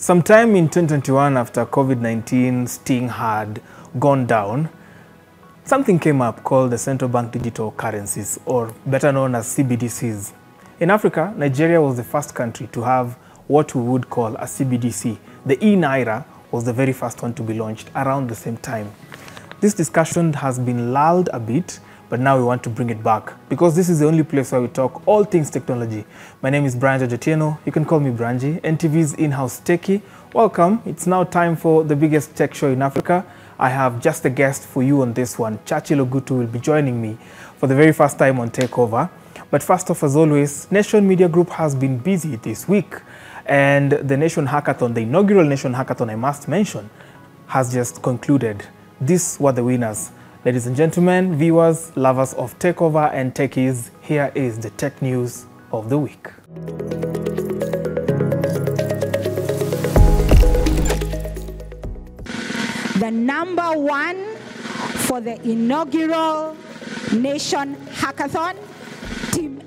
Sometime in 2021, after COVID-19 sting had gone down, something came up called the Central Bank Digital Currencies, or better known as CBDCs. In Africa, Nigeria was the first country to have what we would call a CBDC. The e-Naira was the very first one to be launched around the same time. This discussion has been lulled a bit, but now we want to bring it back because this is the only place where we talk all things technology. My name is Brian Jajatieno. You can call me Branji. NTV's in-house techie. Welcome. It's now time for the biggest tech show in Africa. I have just a guest for you on this one. Churchill Ogutu will be joining me for the very first time on TECHOVER. But first off, as always, Nation Media Group has been busy this week. And the Nation Hackathon, the inaugural Nation Hackathon, I must mention, has just concluded. These were the winners. Ladies and gentlemen, viewers, lovers of TECHOVER and techies, here is the tech news of the week. The number one for the inaugural Nation Hackathon, Team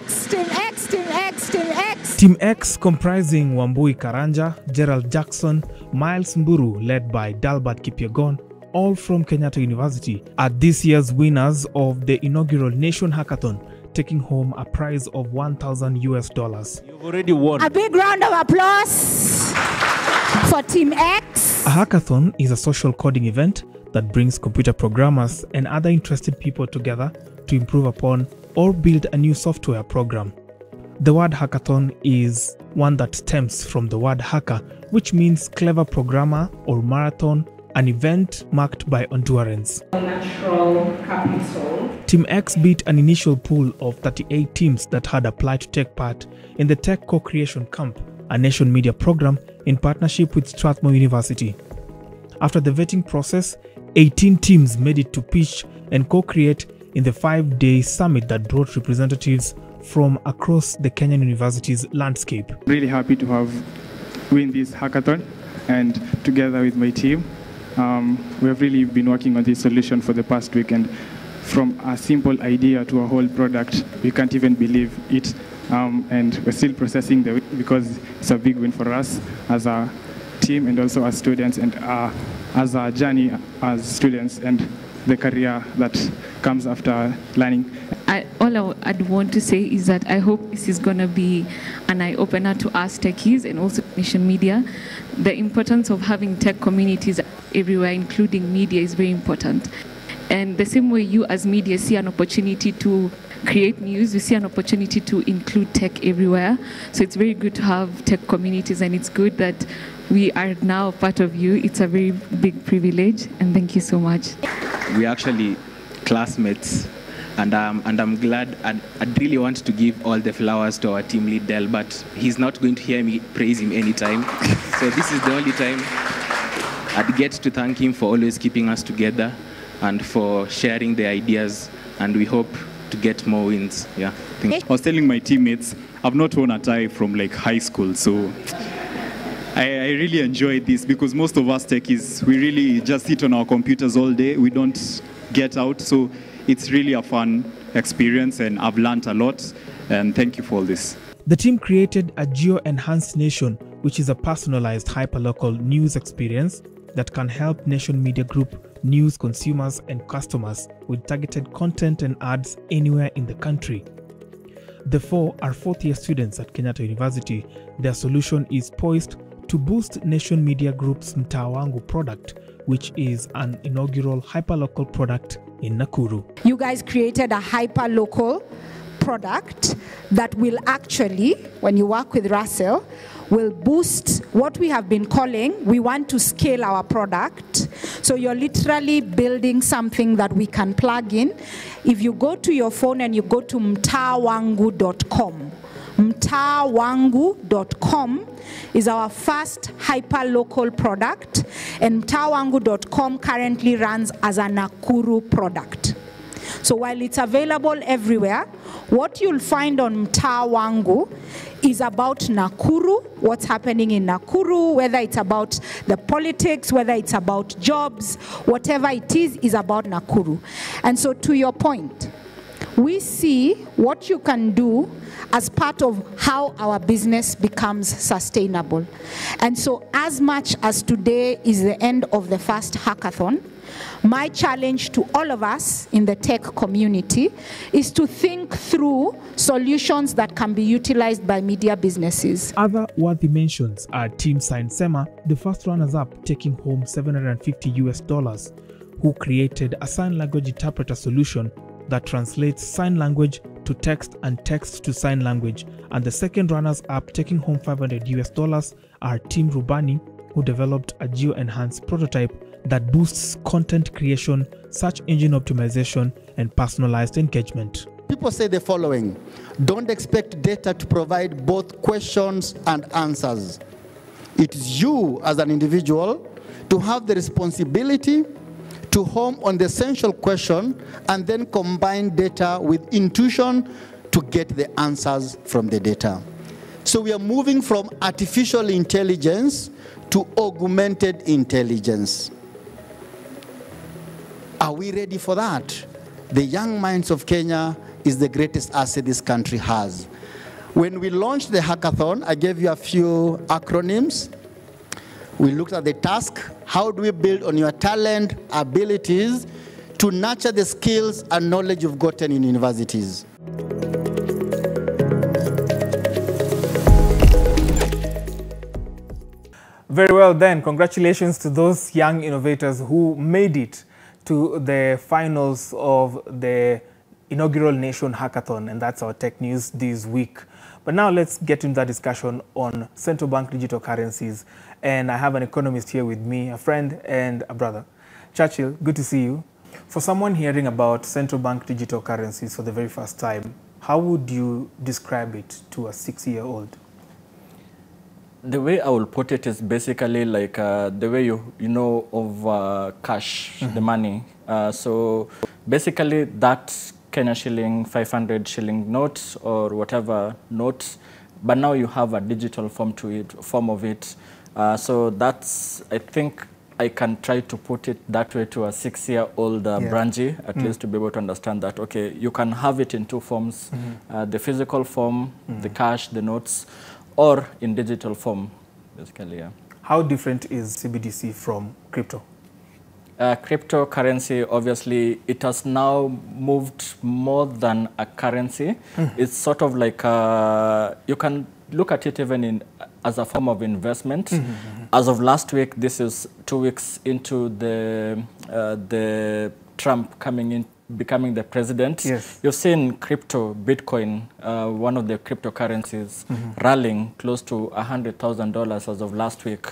X, Team X, Team X, Team X. Team X, comprising Wambui Karanja, Gerald Jackson, Miles Mburu, led by Dalbert Kipyegon, all from Kenyatta University, are this year's winners of the inaugural Nation Hackathon, taking home a prize of $1,000 US. You've already won. A big round of applause for Team X. A hackathon is a social coding event that brings computer programmers and other interested people together to improve upon or build a new software program. The word hackathon is one that stems from the word hacker, which means clever programmer or marathon, an event marked by endurance. Natural capital. Team X beat an initial pool of 38 teams that had applied to take part in the Tech Co-Creation Camp, a Nation Media program in partnership with Strathmore University. After the vetting process, 18 teams made it to pitch and co-create in the 5-day summit that brought representatives from across the Kenyan university's landscape. Really happy to have win this hackathon, and together with my team, we have really been working on this solution for the past week, and from a simple idea to a whole product, we can't even believe it. And we're still processing the win because it's a big win for us as a team and also as students, and as a journey as students and the career that comes after learning. All I'd want to say is that I hope this is going to be an eye-opener to us techies and also Nation Media. The importance of having tech communities everywhere, including media, is very important. And the same way you as media see an opportunity to create news, we see an opportunity to include tech everywhere. So it's very good to have tech communities, and it's good that we are now part of you. It's a very big privilege, and thank you so much. We're actually classmates, and I'm glad. I'd really want to give all the flowers to our team lead Del, but he's not going to hear me praise him anytime. So this is the only time I'd get to thank him for always keeping us together and for sharing the ideas, and we hope to get more wins. Yeah. I was telling my teammates, I've not won a tie from like high school, so I really enjoyed this because most of us techies, we really just sit on our computers all day. We don't get out, so it's really a fun experience, and I've learned a lot, and thank you for all this. The team created a geo-enhanced nation, which is a personalized hyperlocal news experience that can help Nation Media Group news consumers and customers with targeted content and ads anywhere in the country. The four are fourth-year students at Kenyatta University. Their solution is poised to boost Nation Media Group's Mtaa Wangu product, which is an inaugural hyperlocal product in Nakuru. You guys created a hyper-local product that will actually, when you work with Russell, will boost what we have been calling, we want to scale our product. So you're literally building something that we can plug in. If you go to your phone and you go to mtawangu.com, mtawangu.com is our first hyper-local product, and mtawangu.com currently runs as a Nakuru product. So while it's available everywhere, what you'll find on Mtaa Wangu is about Nakuru, what's happening in Nakuru, whether it's about the politics, whether it's about jobs, whatever it is about Nakuru. And so to your point, we see what you can do as part of how our business becomes sustainable. And so as much as today is the end of the first hackathon, my challenge to all of us in the tech community is to think through solutions that can be utilized by media businesses. Other worthy mentions are Team Sign Sema, the first runners-up taking home $750, who created a sign language interpreter solution that translates sign language to text and text to sign language. And the second runners-up taking home $500 are Team Rubani, who developed a geo-enhanced prototype that boosts content creation, search engine optimization, and personalized engagement. People say the following: don't expect data to provide both questions and answers. It is you as an individual to have the responsibility to home on the essential question and then combine data with intuition to get the answers from the data. So we are moving from artificial intelligence to augmented intelligence. Are we ready for that? The young minds of Kenya is the greatest asset this country has. When we launched the hackathon, I gave you a few acronyms. We looked at the task: how do we build on your talent, abilities, to nurture the skills and knowledge you've gotten in universities? Very well then, congratulations to those young innovators who made it to the finals of the inaugural Nation Hackathon, and that's our tech news this week. But now let's get into that discussion on central bank digital currencies. And I have an economist here with me, a friend and a brother. Churchill, good to see you. For someone hearing about central bank digital currencies for the very first time, how would you describe it to a 6-year-old? The way I will put it is basically like the way you know of cash, the money. So basically that Kenya shilling, 500 shilling note or whatever note, but now you have a digital form of it. So that's, I think I can try to put it that way to a 6-year-old Branji, at least to be able to understand that, okay, you can have it in two forms, the physical form, the cash, the notes, or in digital form, basically, yeah. How different is CBDC from crypto? Cryptocurrency, obviously, it has now moved more than a currency. It's sort of like, you can look at it even as a form of investment. As of last week, this is 2 weeks into the Trump coming in, becoming the president. Yes. You've seen crypto, Bitcoin, one of the cryptocurrencies, rallying close to $100,000 as of last week.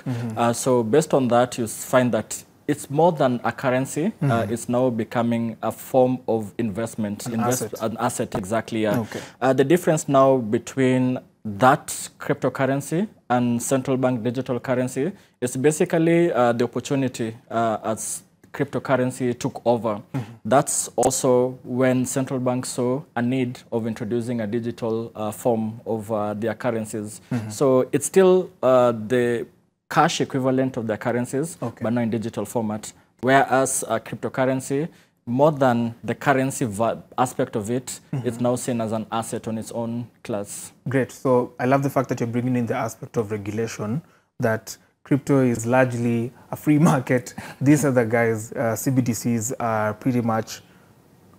So based on that, you find that it's more than a currency. It's now becoming a form of investment. An asset, exactly. Yeah. Okay. The difference now between that cryptocurrency and central bank digital currency is basically the opportunity as cryptocurrency took over. That's also when central banks saw a need of introducing a digital form of their currencies. So it's still the cash equivalent of their currencies, but not in digital format. Whereas cryptocurrency, more than the currency aspect of it, it's now seen as an asset on its own class. Great. So I love the fact that you're bringing in the aspect of regulation, that crypto is largely a free market. These other guys, CBDCs, are pretty much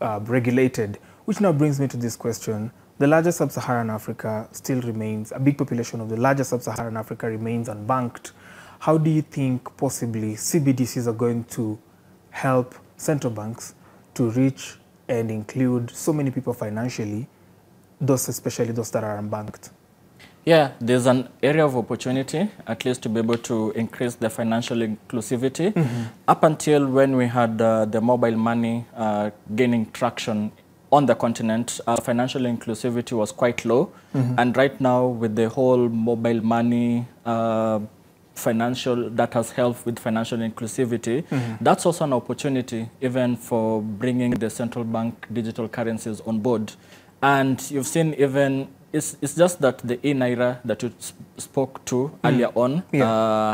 regulated, which now brings me to this question. The larger sub-Saharan Africa still remains, a big population of the larger sub-Saharan Africa remains unbanked. How do you think possibly CBDCs are going to help central banks to reach and include so many people financially, those especially those that are unbanked? Yeah, there's an area of opportunity, at least to be able to increase the financial inclusivity. Up until when we had the mobile money gaining traction on the continent, financial inclusivity was quite low. And right now, with the whole mobile money financial, that has helped with financial inclusivity, that's also an opportunity even for bringing the central bank digital currencies on board. And you've seen even, it's just that the e-Naira that you spoke to earlier on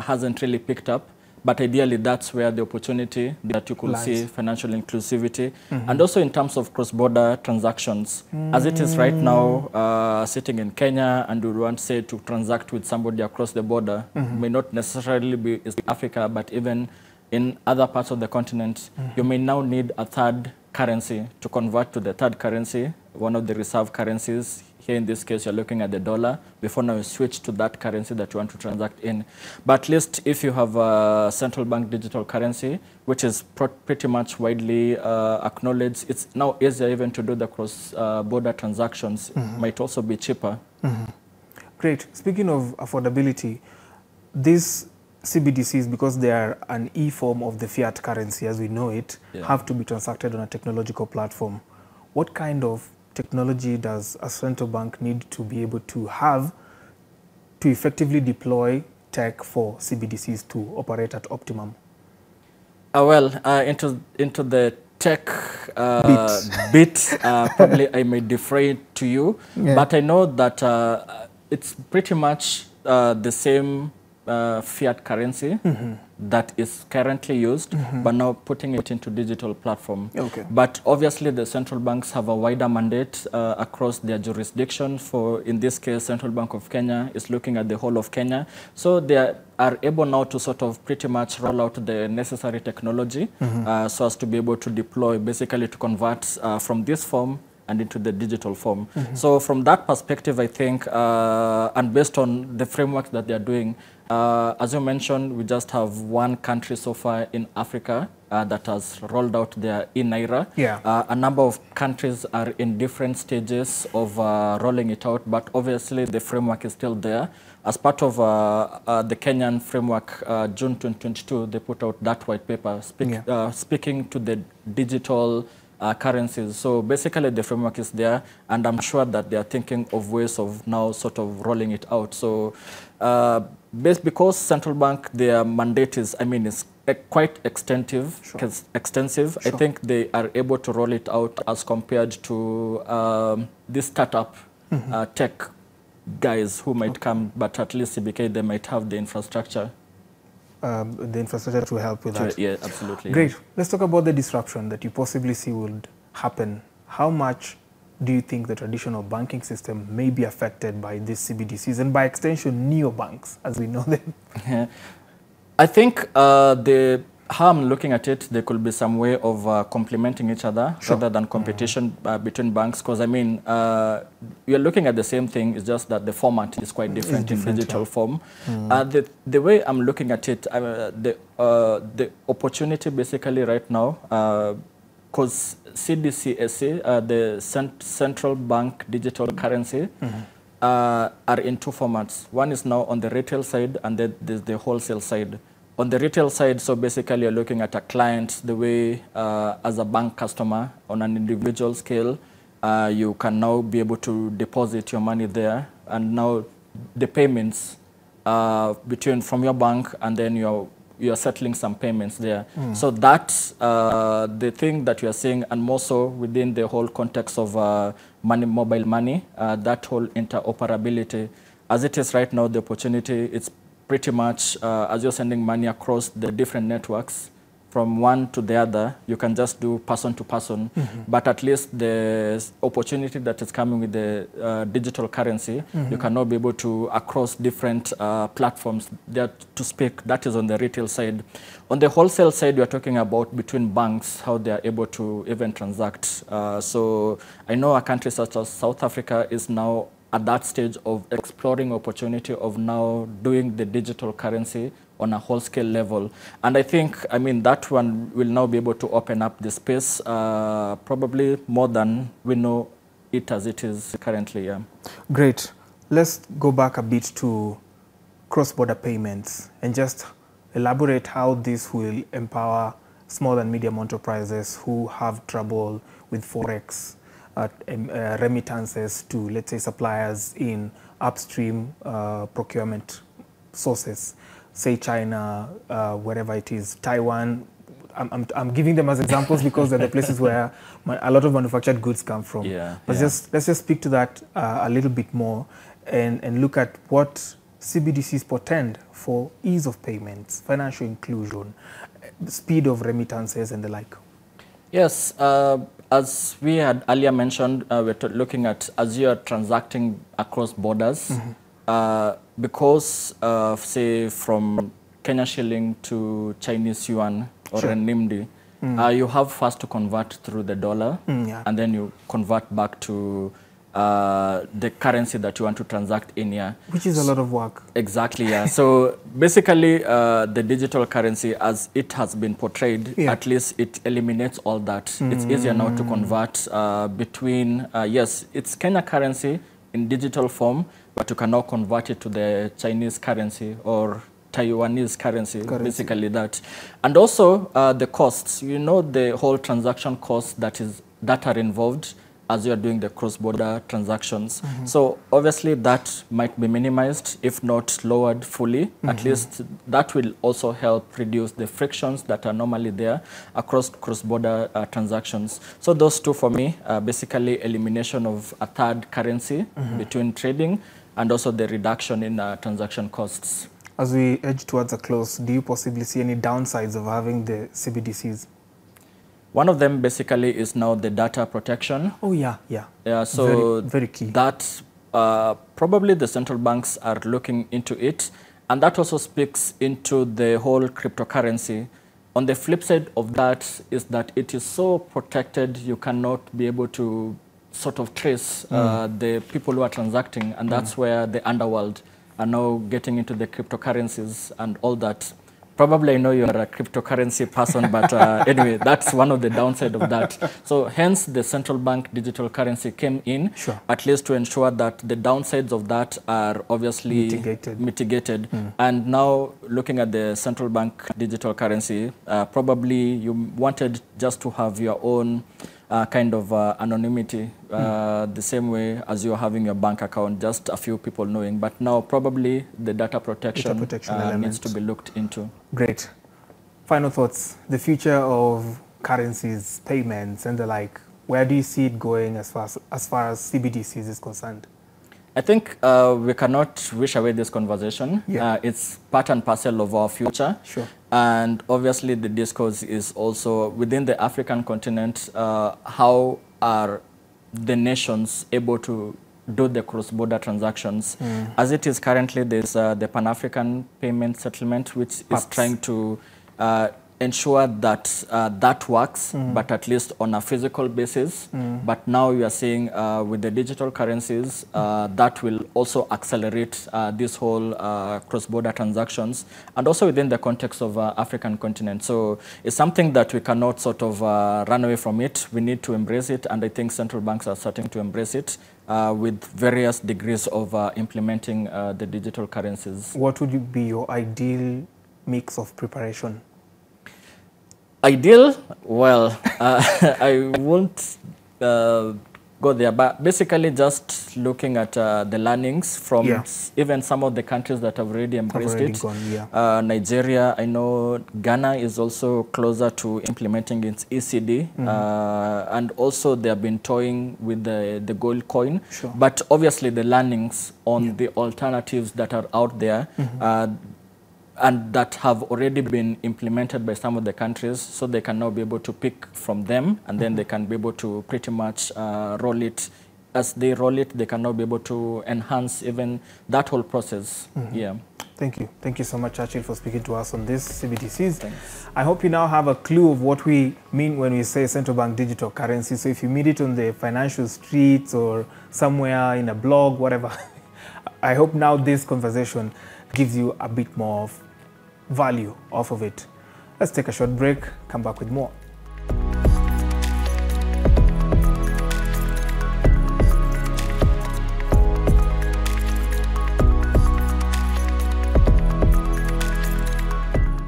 hasn't really picked up. But ideally, that's where the opportunity that you could see financial inclusivity. Mm-hmm. And also in terms of cross-border transactions. As it is right now, sitting in Kenya, and we want, say, to transact with somebody across the border, may not necessarily be in Africa, but even in other parts of the continent, you may now need a third currency to convert to the third currency, one of the reserve currencies. Here in this case, you're looking at the dollar. Before now, you switch to that currency that you want to transact in. But at least if you have a central bank digital currency, which is pretty much widely acknowledged, it's now easier even to do the cross-border transactions. Might also be cheaper. Great. Speaking of affordability, these CBDCs, because they are an e-form of the fiat currency as we know it, have to be transacted on a technological platform. What kind of technology does a central bank need to be able to have to effectively deploy tech for CBDCs to operate at optimum? Well, into the tech bit, probably I may defer to you, but I know that it's pretty much the same fiat currency that is currently used, but now putting it into digital platform. But obviously the central banks have a wider mandate across their jurisdiction. For, in this case, Central Bank of Kenya is looking at the whole of Kenya. So they are able now to sort of pretty much roll out the necessary technology so as to be able to deploy, basically to convert from this form and into the digital form. So from that perspective, I think, and based on the framework that they are doing, as you mentioned, we just have one country so far in Africa that has rolled out their e-Naira. A number of countries are in different stages of rolling it out, but obviously the framework is still there. As part of the Kenyan framework, June 2022, they put out that white paper speaking to the digital currencies. So basically the framework is there, and I'm sure that they are thinking of ways of now sort of rolling it out. So because central bank, their mandate is, I mean, is quite extensive. I think they are able to roll it out as compared to this startup tech guys who might come, but at least CBK, they might have the infrastructure. The infrastructure to help with that. Yeah, absolutely. Great. Let's talk about the disruption that you possibly see would happen. How much do you think the traditional banking system may be affected by these CBDCs and by extension neobanks as we know them? I think how I'm looking at it, there could be some way of complementing each other rather than competition between banks. Because I mean, we are looking at the same thing. It's just that the format is quite different in digital form. The way I'm looking at it, the opportunity basically right now, because CDCSA, the central bank digital currency, are in two formats. One is now on the retail side, and then there's the wholesale side. On the retail side, so basically you're looking at a client the way as a bank customer on an individual scale, you can now be able to deposit your money there, and now the payments from your bank, and then you're settling some payments there. So that's the thing that we are seeing, and more so within the whole context of mobile money, that whole interoperability. As it is right now, the opportunity, it's pretty much as you're sending money across the different networks from one to the other, you can just do person to person. But at least the opportunity that is coming with the digital currency, you can now be able to, across different platforms, there to speak, that is on the retail side. On the wholesale side, you're talking about between banks, how they are able to even transact. So I know a country such as South Africa is now at that stage of exploring opportunity of now doing the digital currency on a whole scale level. And I think, I mean, that one will now be able to open up the space probably more than we know it as it is currently. Great. Let's go back a bit to cross-border payments and just elaborate how this will empower small and medium enterprises who have trouble with Forex, remittances to, let's say, suppliers in upstream procurement sources, say China, wherever it is, Taiwan. I'm giving them as examples because they're the places where a lot of manufactured goods come from. But let's just speak to that a little bit more and look at what CBDCs portend for ease of payments, financial inclusion, speed of remittances, and the like? Yes, as we had earlier mentioned, we're looking at as you are transacting across borders, because say from Kenya shilling to Chinese yuan or renminbi, you have first to convert through the dollar, and then you convert back to the currency that you want to transact in here. Which is a lot of work. Exactly, yeah. So basically, the digital currency, as it has been portrayed, at least it eliminates all that. It's easier now to convert between, yes, it's Kenya currency in digital form, but you can now convert it to the Chinese currency or Taiwanese currency, basically that. And also the costs, you know, the whole transaction costs that are involved as you are doing the cross-border transactions. So obviously that might be minimized, if not lowered fully. At least that will also help reduce the frictions that are normally there across cross-border transactions. So those two for me are basically elimination of a third currency between trading and also the reduction in transaction costs. As we edge towards a close, do you possibly see any downsides of having the CBDCs? One of them basically is now the data protection. Oh, yeah. Yeah, so very key. That probably the central banks are looking into it. And that also speaks into the whole cryptocurrency. On the flip side of that is that it is so protected, you cannot be able to sort of trace the people who are transacting. And that's where the underworld are now getting into the cryptocurrencies and all that. Probably I know you're a cryptocurrency person, but anyway, that's one of the downside of that. So hence the central bank digital currency came in, at least to ensure that the downsides of that are obviously mitigated. And now looking at the central bank digital currency, probably you wanted just to have your own kind of anonymity, the same way as you're having your bank account, just a few people knowing. But now probably the data protection needs to be looked into. Great. Final thoughts, the future of currencies, payments, and the like. Where do you see it going as far as CBDCs is concerned? I think we cannot wish away this conversation. It's part and parcel of our future. And obviously the discourse is also within the African continent, how are the nations able to do the cross-border transactions? As it is currently, there's the Pan-African Payment Settlement, which is trying to ensure that that works, but at least on a physical basis. But now you are seeing with the digital currencies, that will also accelerate this whole cross-border transactions, and also within the context of African continent. So it's something that we cannot sort of run away from it. We need to embrace it, and I think central banks are starting to embrace it with various degrees of implementing the digital currencies. What would be your ideal mix of preparation? Ideal? Well, I won't go there, but basically just looking at the learnings from even some of the countries that have already embraced it. Nigeria, I know Ghana is also closer to implementing its ECD, and also they have been toying with the gold coin. But obviously the learnings on the alternatives that are out there, and that have already been implemented by some of the countries, so they can now be able to pick from them, and then they can be able to pretty much roll it. As they roll it, they can now be able to enhance even that whole process. Thank you. Thank you so much, Churchill, for speaking to us on this CBDCs. Thanks. I hope you now have a clue of what we mean when we say central bank digital currency. So if you meet it on the financial streets or somewhere in a blog, whatever, I hope now this conversation gives you a bit more of value off of it. Let's take a short break, come back with more.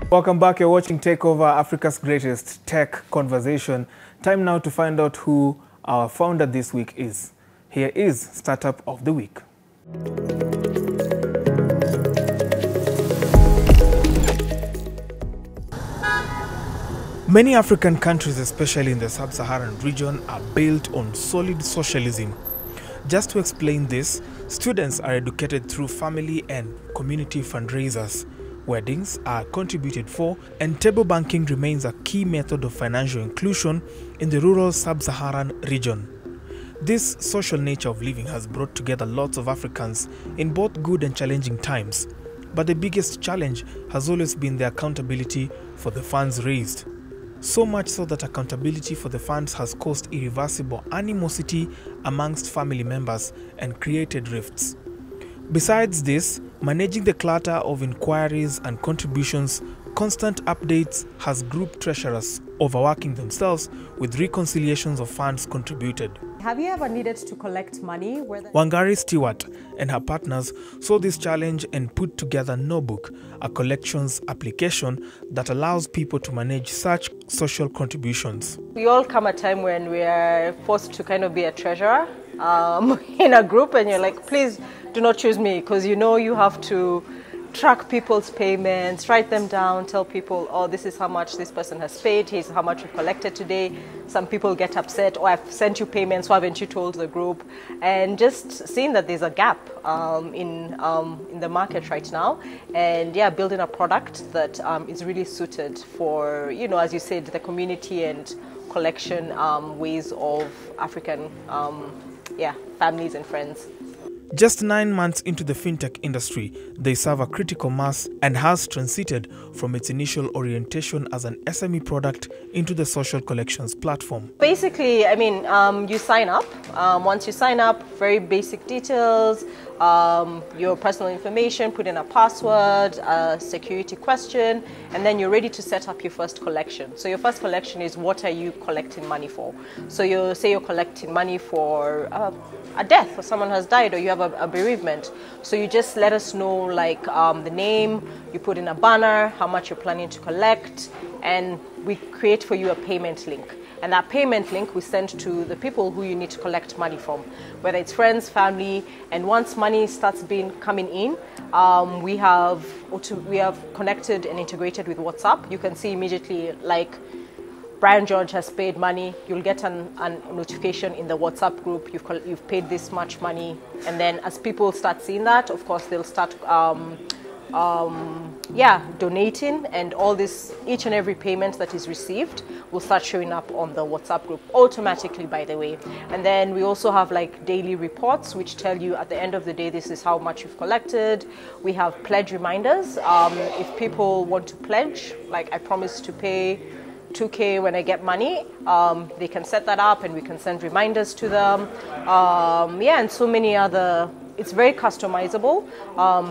Welcome back. You're watching TECHOVER, Africa's greatest tech conversation. Time now to find out who our founder this week is. Here is Startup of the Week. Many African countries, especially in the sub-Saharan region, are built on solid socialism. Just to explain this, students are educated through family and community fundraisers. Weddings are contributed for, and table banking remains a key method of financial inclusion in the rural sub-Saharan region. This social nature of living has brought together lots of Africans in both good and challenging times, but the biggest challenge has always been the accountability for the funds raised. So much so that accountability for the funds has caused irreversible animosity amongst family members and created rifts. Besides this, managing the clutter of inquiries and contributions, constant updates has group treasurers overworking themselves with reconciliations of funds contributed. Have you ever needed to collect money? Wangari Stewart and her partners saw this challenge and put together NoBook, a collections application that allows people to manage such social contributions. We all come a time when we are forced to kind of be a treasurer in a group, and you're like, please do not choose me, because you know you have to track people's payments, write them down, tell people, oh, this is how much this person has paid, here's how much we collected today. Some people get upset, oh, I've sent you payments, why haven't you told the group? And just seeing that there's a gap in the market right now, and yeah, building a product that is really suited for, you know, as you said, the community and collection ways of African families and friends. Just 9 months into the fintech industry, they serve a critical mass and has transited from its initial orientation as an SME product into the social collections platform. Basically, I mean, you sign up. Once you sign up, very basic details, your personal information, put in a password, a security question, and then you're ready to set up your first collection. So your first collection is, what are you collecting money for? So you say you're collecting money for a death, or someone has died, or you have a bereavement. So you just let us know, like, the name, you put in a banner, how much you're planning to collect, and we create for you a payment link. And that payment link we send to the people who you need to collect money from, whether it's friends, family. And once money starts coming in, we have connected and integrated with WhatsApp. You can see immediately, like, Brian George has paid money. You'll get a notification in the WhatsApp group. You've paid this much money, and then as people start seeing that, of course, they'll start donating, and all this, each and every payment that is received will start showing up on the WhatsApp group automatically, by the way. And then we also have like daily reports which tell you at the end of the day, this is how much you've collected. We have pledge reminders. If people want to pledge, like, I promise to pay 2K when I get money, they can set that up and we can send reminders to them. And so many other, it's very customizable.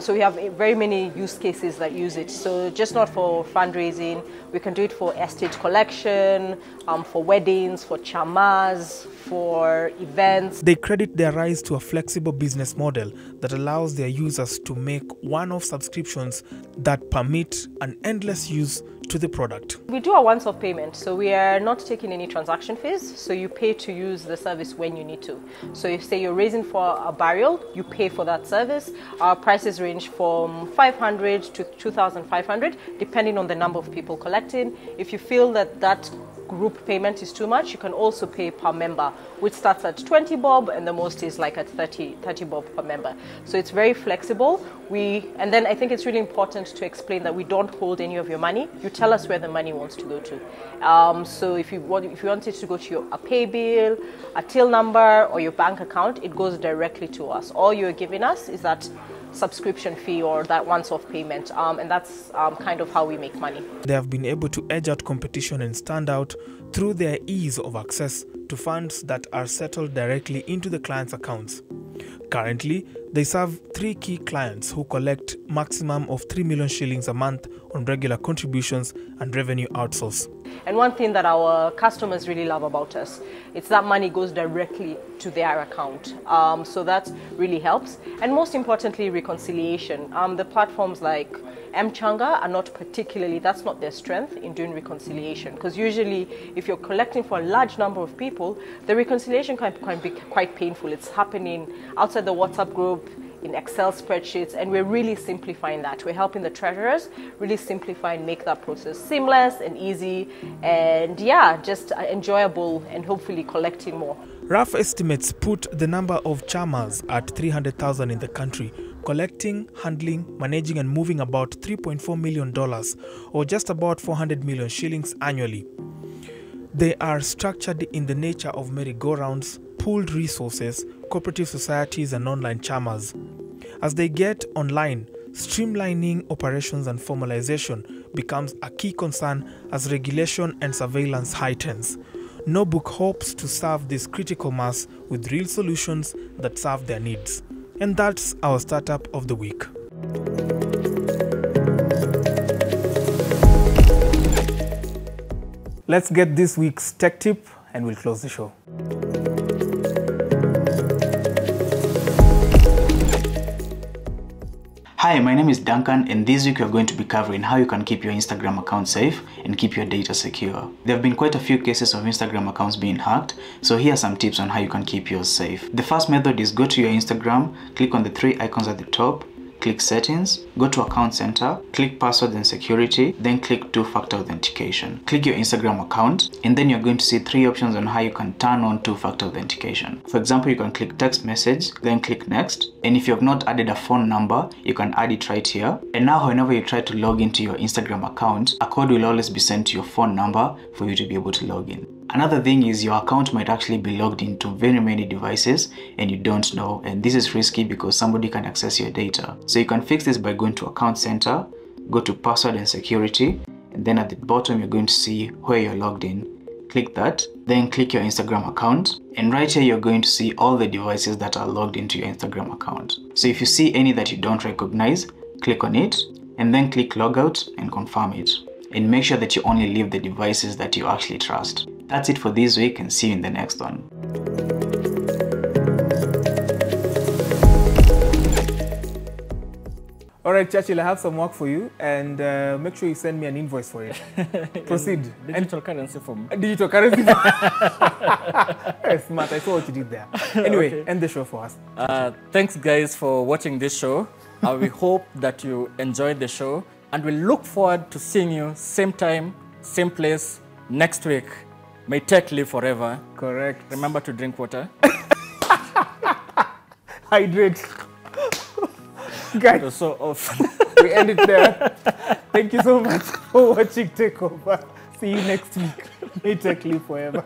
So we have very many use cases that use it. So just not for fundraising, we can do it for estate collection, for weddings, for chamas, for events. They credit their rise to a flexible business model that allows their users to make one-off subscriptions that permit an endless use to the product. We do a once-off payment, so we are not taking any transaction fees, so you pay to use the service when you need to. So if, say, you're raising for a burial, you pay for that service. Our prices range from 500 to 2,500, depending on the number of people collecting. If you feel that group payment is too much, you can also pay per member, which starts at 20 bob and the most is like at 30 bob per member. So it's very flexible. And then I think it's really important to explain that we don't hold any of your money. You tell us where the money wants to go to. So if you want it to go to a pay bill, a till number, or your bank account, it goes directly to us. All you're giving us is that subscription fee or that once-off payment, and that's kind of how we make money. They have been able to edge out competition and stand out through their ease of access to funds that are settled directly into the client's accounts. Currently, they serve 3 key clients who collect maximum of 3 million shillings a month on regular contributions and revenue outsource. And one thing that our customers really love about us, it's that money goes directly to their account. So that really helps. And most importantly, reconciliation. The platforms like Mchanga are not particularly, that's not their strength in doing reconciliation. Because usually if you're collecting for a large number of people, the reconciliation can be quite painful. It's happening outside the WhatsApp group, in Excel spreadsheets, and we're really simplifying that. We're helping the treasurers really simplify and make that process seamless and easy and just enjoyable, and hopefully collecting more. Rough estimates put the number of chamas at 300,000 in the country, collecting, handling, managing and moving about $3.4 million or just about 400 million shillings annually. They are structured in the nature of merry-go-rounds, pooled resources, cooperative societies and online chamas. As they get online, streamlining operations and formalization becomes a key concern as regulation and surveillance heightens. Nobook hopes to serve this critical mass with real solutions that serve their needs. And that's our startup of the week. Let's get this week's tech tip and we'll close the show. Hi, my name is Duncan, and this week we are going to be covering how you can keep your Instagram account safe and keep your data secure. There have been quite a few cases of Instagram accounts being hacked, so here are some tips on how you can keep yours safe. The first method is go to your Instagram, click on the three icons at the top, click Settings, go to Account Center, click Password and Security, then click Two-Factor Authentication. Click your Instagram account, and then you're going to see three options on how you can turn on Two-Factor Authentication. For example, you can click Text Message, then click Next, and if you have not added a phone number, you can add it right here. And now whenever you try to log into your Instagram account, a code will always be sent to your phone number for you to be able to log in. Another thing is your account might actually be logged into very many devices and you don't know, and this is risky because somebody can access your data. So you can fix this by going to Account Center, go to Password and Security, and then at the bottom you're going to see where you're logged in. Click that, then click your Instagram account, and right here you're going to see all the devices that are logged into your Instagram account. So if you see any that you don't recognize, click on it, and then click Logout and confirm it. And make sure that you only leave the devices that you actually trust. That's it for this week, and see you in the next one. All right, Churchill, I have some work for you, and make sure you send me an invoice for it. Proceed. Digital currency form. Digital currency form. Smart, I saw what you did there. Anyway, okay. End the show for us. Thanks, guys, for watching this show. We hope that you enjoyed the show, and we look forward to seeing you same time, same place, next week. May tech live forever. Correct. Remember to drink water. Hydrate. Guys, so off. We end it there. Thank you so much for watching TECHOVER. See you next week. May tech live forever.